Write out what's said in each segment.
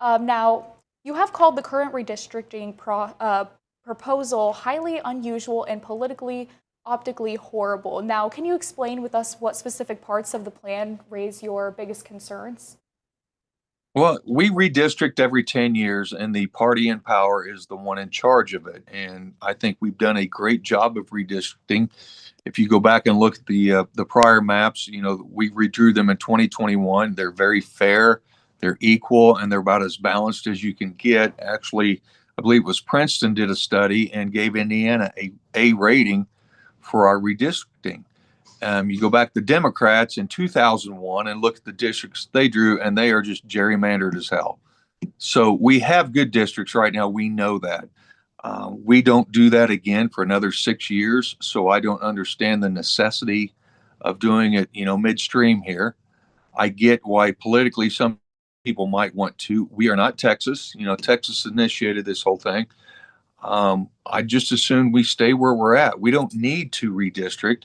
Now, you have called the current redistricting proposal highly unusual and politically optically horrible. Now, can you explain with us what specific parts of the plan raise your biggest concerns? Well, we redistrict every 10 years, and the party in power is the one in charge of it. And I think we've done a great job of redistricting. If you go back and look at the prior maps, we redrew them in 2021. They're very fair, they're equal, and they're about as balanced as you can get. Actually, I believe it was Princeton did a study and gave Indiana a rating for our redistricting. You go back to Democrats in 2001 and look at the districts they drew, and they are just gerrymandered as hell. So we have good districts right now. We know that. We don't do that again for another 6 years. So I don't understand the necessity of doing it, midstream here. I get why politically some people might want to. We are not Texas. Texas initiated this whole thing. I just assume we stay where we're at. We don't need to redistrict.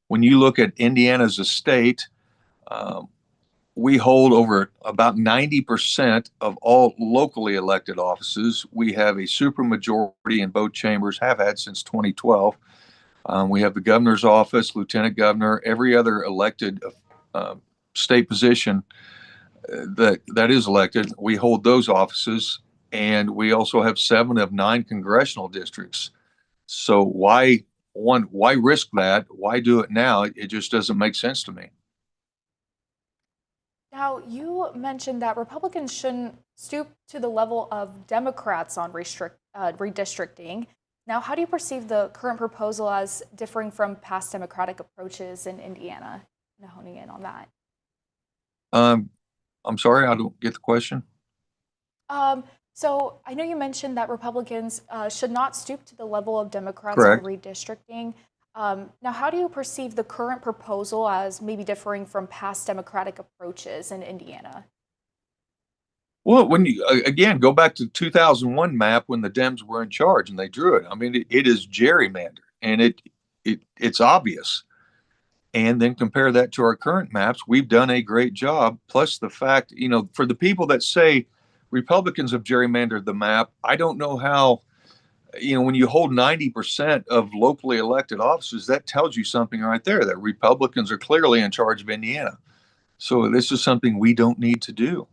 When you look at Indiana as a state, um, we hold over about 90% of all locally elected offices. We have a supermajority in both chambers, have had since 2012. We have the governor's office, lieutenant governor, every other elected uh, state position that is elected. We hold those offices, and we also have 7 of 9 congressional districts. So why risk that? Why do it now? It just doesn't make sense to me. Now, you mentioned that Republicans shouldn't stoop to the level of Democrats on redistricting. Now, how do you perceive the current proposal as differing from past Democratic approaches in Indiana? Honing in on that. Um, I'm sorry, I don't get the question. So I know you mentioned that Republicans should not stoop to the level of Democrats on Correct. redistricting. Now, how do you perceive the current proposal as maybe differing from past Democratic approaches in Indiana? Well, when you again go back to the 2001 map when the Dems were in charge and they drew it, I mean it is gerrymandered and it's obvious. And then compare that to our current maps, we've done a great job. Plus the fact, for the people that say Republicans have gerrymandered the map, I don't know how. When you hold 90% of locally elected offices, that tells you something right there that Republicans are clearly in charge of Indiana. So this is something we don't need to do.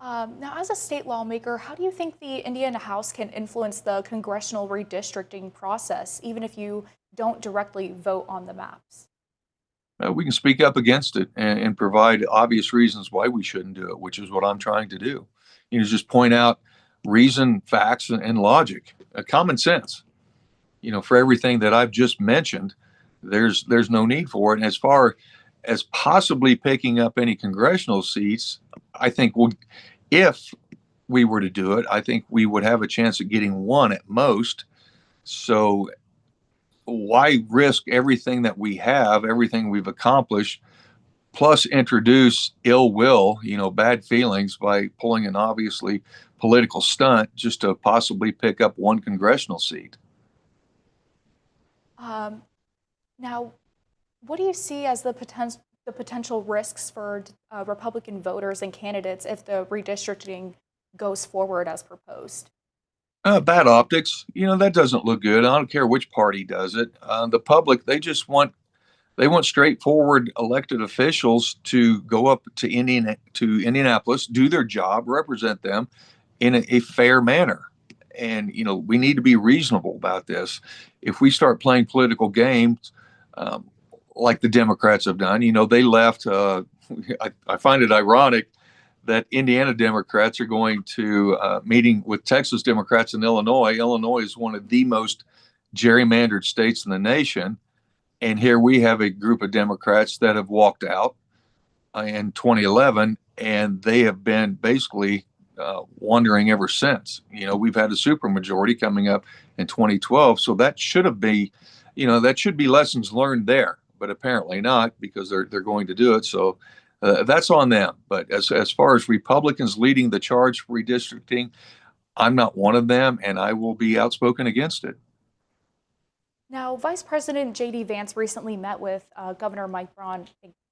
Now, as a state lawmaker, how do you think the Indiana House can influence the congressional redistricting process, even if you don't directly vote on the maps? We can speak up against it and provide obvious reasons why we shouldn't do it, which is what I'm trying to do. Just point out reason, facts, and logic, common sense. For everything that I've just mentioned, there's no need for it. And as far as possibly picking up any congressional seats, I think if we were to do it, I think we would have a chance at getting one at most. So why risk everything that we have, everything we've accomplished, plus introduce ill will, bad feelings by pulling an obviously political stunt just to possibly pick up one congressional seat? Um, Now, what do you see as the potential risks for Republican voters and candidates if the redistricting goes forward as proposed? Bad optics, that doesn't look good. I don't care which party does it. The public, they want straightforward elected officials to go up to Indianapolis, do their job, represent them in a fair manner. And we need to be reasonable about this. If we start playing political games, um, like the Democrats have done, they left. I find it ironic that Indiana Democrats are going to meeting with Texas Democrats in Illinois. Illinois is one of the most gerrymandered states in the nation, and here we have a group of Democrats that have walked out in 2011, and they have been basically wandering ever since. We've had a supermajority coming up in 2012, so that should be lessons learned there, but apparently not because they're going to do it. So that's on them. But as far as Republicans leading the charge for redistricting, I'm not one of them, and I will be outspoken against it. Now, Vice President J.D. Vance recently met with Governor Mike Braun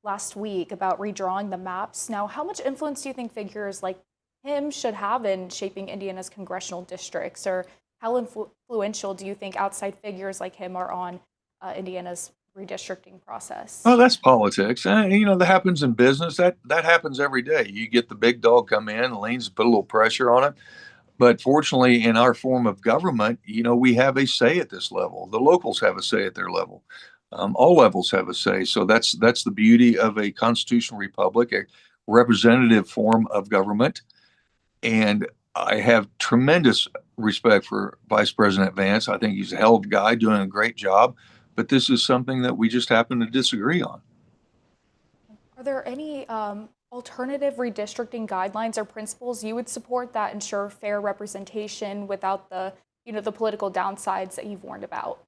last week about redrawing the maps. Now, how much influence do you think figures like him should have in shaping Indiana's congressional districts, or how influential do you think outside figures like him are on Indiana's redistricting process? Oh, that's politics. That happens in business. That happens every day. You get the big dog come in, leans, put a little pressure on it. But fortunately, in our form of government, we have a say at this level. The locals have a say at their level. All levels have a say. So that's the beauty of a constitutional republic, a representative form of government. And I have tremendous respect for Vice President Vance. I think he's a hell of a guy doing a great job. But this is something that we just happen to disagree on. Are there any alternative redistricting guidelines or principles you would support that ensure fair representation without the political downsides that you've warned about?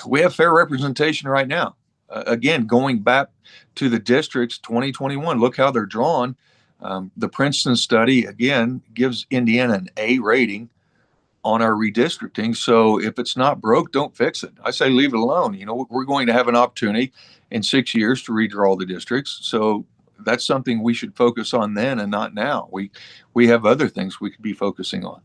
We have fair representation right now. Again, going back to the districts 2021, look how they're drawn. The Princeton study, again, gives Indiana an A rating on our redistricting. So if it's not broke, don't fix it. I say leave it alone. We're going to have an opportunity in 6 years to redraw the districts. So that's something we should focus on then and not now. We have other things we could be focusing on.